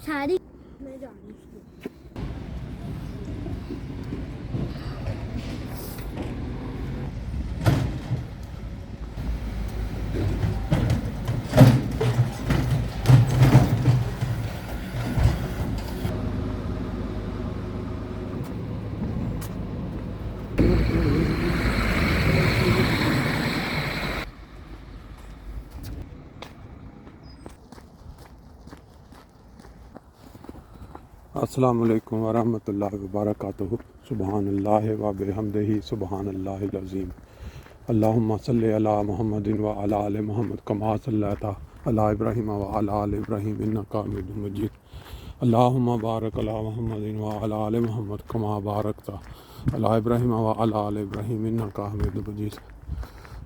सारी मैं जा रही हूँ। अस्सलामु अलैकुम वरहमतुल्लाहि वबरकातुहू। सुबहानल्लाहि व बिहम्दिही सुबहानल्लाहिल अज़ीम। अल्लाहुम्मा सल्लि अला मुहम्मदिन व अला आलि मुहम्मद कमा सल्लैता अला इब्राहीम व अला आलि इब्राहीम इन्नका हमीदुम मजीद। अल्लाहुम्मा बारिक अला मुहम्मदिन व अला आलि मुहम्मद कमा बारकता अला इब्राहीम व अला आलि इब्राहीम इन्नका हमीदुम मजीद।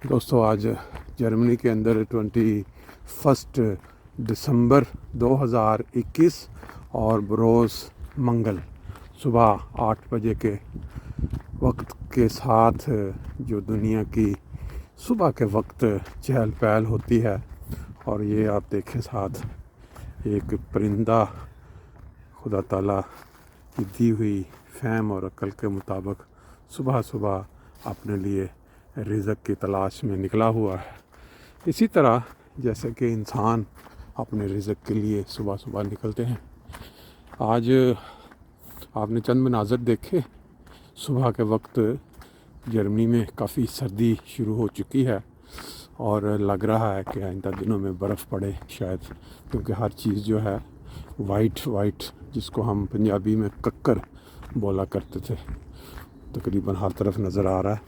दोस्तों, आज जर्मनी के अंदर 21 दिसंबर 2021 और बरोज़ मंगल सुबह 8 बजे के वक्त के साथ जो दुनिया की सुबह के वक्त चहल पहल होती है, और ये आप देखें साथ एक परिंदा खुदा ताला की दी हुई फ़हम और अक्ल के मुताबिक सुबह सुबह अपने लिए रिज़्क़ की तलाश में निकला हुआ है। इसी तरह जैसे कि इंसान अपने रिज़्क़ के लिए सुबह सुबह निकलते हैं। आज आपने चंद मनाज़र देखे। सुबह के वक्त जर्मनी में काफ़ी सर्दी शुरू हो चुकी है और लग रहा है कि आइंदा दिनों में बर्फ़ पड़े शायद, क्योंकि हर चीज़ जो है वाइट जिसको हम पंजाबी में कक्कर बोला करते थे, तकरीबन हर तरफ नज़र आ रहा है।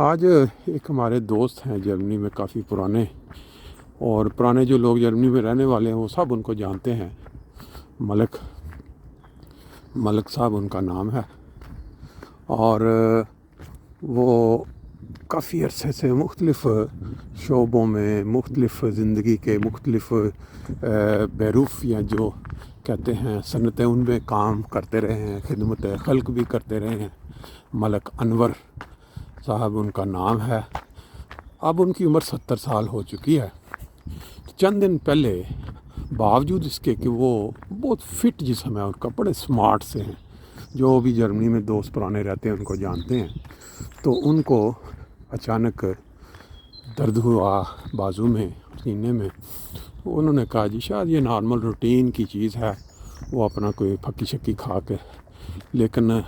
आज एक हमारे दोस्त हैं जर्मनी में काफ़ी पुराने, और पुराने जो लोग जर्मनी में रहने वाले हैं वो सब उनको जानते हैं। मलक साहब उनका नाम है, और वो काफ़ी अरसे से मुख्तलिफ़ शोबों में मुख्तलिफ़ ज़िंदगी के मुख्तलिफ़ बेरूफ़ या जो कहते हैं सनतें उनमें काम करते रहे हैं, खिदमत खल्क भी करते रहे हैं। मलक अनवर साहब उनका नाम है। अब उनकी उम्र 70 साल हो चुकी है। चंद दिन पहले बावजूद इसके कि वो बहुत फ़िट जिस्म है उनका, बड़े स्मार्ट से हैं, जो भी जर्मनी में दोस्त पुराने रहते हैं उनको जानते हैं, तो उनको अचानक दर्द हुआ बाजू में, सीने में। उन्होंने कहा जी शायद ये नॉर्मल रूटीन की चीज़ है, वो अपना कोई फक्की शक्की खा के। लेकिन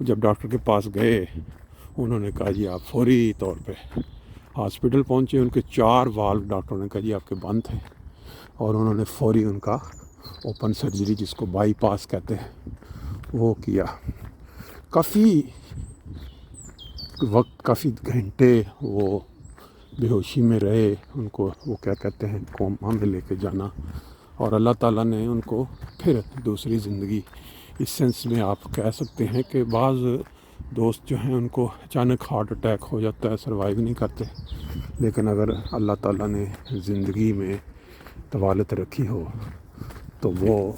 जब डॉक्टर के पास गए, उन्होंने कहा जी आप फौरी तौर पे हॉस्पिटल पहुँचे। उनके 4 वाल्व डॉक्टर ने कहा जी आपके बंद थे, और उन्होंने फौरी उनका ओपन सर्जरी जिसको बाईपास कहते हैं वो किया। काफ़ी वक्त, काफ़ी घंटे वो बेहोशी में रहे। उनको वो क्या कहते हैं कोमा में लेके जाना, और अल्लाह ताला ने उनको फिर दूसरी ज़िंदगी, इस सेंस में आप कह सकते हैं कि बाज़ दोस्त जो हैं उनको अचानक हार्ट अटैक हो जाता है, सर्वाइव नहीं करते। लेकिन अगर अल्लाह ताला ने ज़िंदगी में तवालत रखी हो तो वो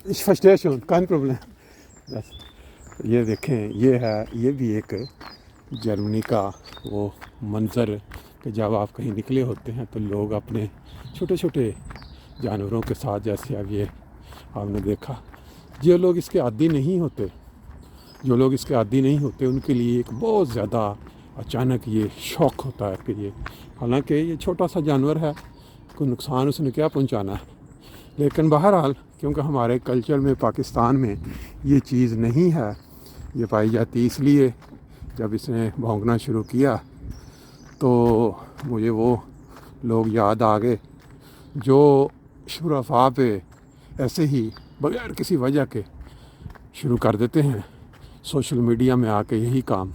Ich verstehe schon, kein Problem। ये देखें, ये भी एक जर्मनी का वो मंज़र कि जब आप कहीं निकले होते हैं तो लोग अपने छोटे छोटे जानवरों के साथ, जैसे अब ये आपने देखा, जो लोग इसके आदी नहीं होते उनके लिए एक बहुत ज़्यादा अचानक ये शौक होता है कि ये, हालांकि ये छोटा सा जानवर है, कोई नुकसान उसने क्या पहुंचाना है। लेकिन बहरहाल क्योंकि हमारे कल्चर में, पाकिस्तान में ये चीज़ नहीं है, ये पाई जाती, इसलिए जब इसने भौंकना शुरू किया तो मुझे वो लोग याद आ गए जो शुरफा पे ऐसे ही बगैर किसी वजह के शुरू कर देते हैं सोशल मीडिया में आके यही काम।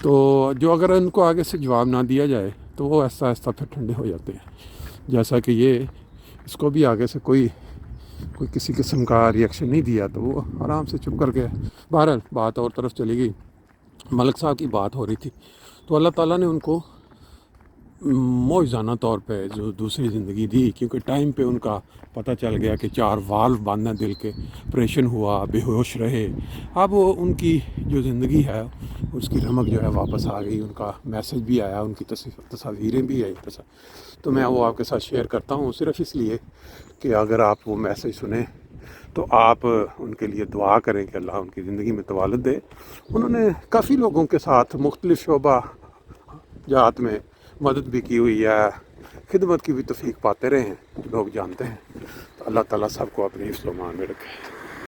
तो जो अगर उनको आगे से जवाब ना दिया जाए तो वो ऐसा फिर ठंडे हो जाते हैं। जैसा कि ये इसको भी आगे से कोई किसी किस्म का रिएक्शन नहीं दिया तो वो आराम से चुप कर गया। बहरहाल बात और तरफ चली गई। मलक साहब की बात हो रही थी, तो अल्लाह ताला ने उनको معجزانہ طور پہ جو دوسری زندگی دی، کیونکہ ٹائم پہ ان کا پتہ چل گیا کہ 4 والو بند ہیں دل کے، آپریشن ہوا، بے ہوش رہے. اب وہ ان کی جو زندگی ہے اس کی رمق جو ہے واپس آ گئی، ان کا میسج بھی آیا، ان کی تصاویریں بھی آئی. تو میں وہ آپ کے ساتھ شیئر کرتا ہوں صرف اس لیے کہ اگر آپ وہ میسج سنیں تو آپ ان کے لیے دعا کریں کہ اللہ ان کی زندگی میں طوالت دے. انہوں نے کافی لوگوں کے ساتھ مختلف شعبہ جات میں مدد بھی کی ہوئی ہے، خدمت کی بھی توفیق پاتے رہے ہیں، لوگ جانتے ہیں. تو اللہ تعالیٰ سب کو اپنی حفظ و امان میں رکھے.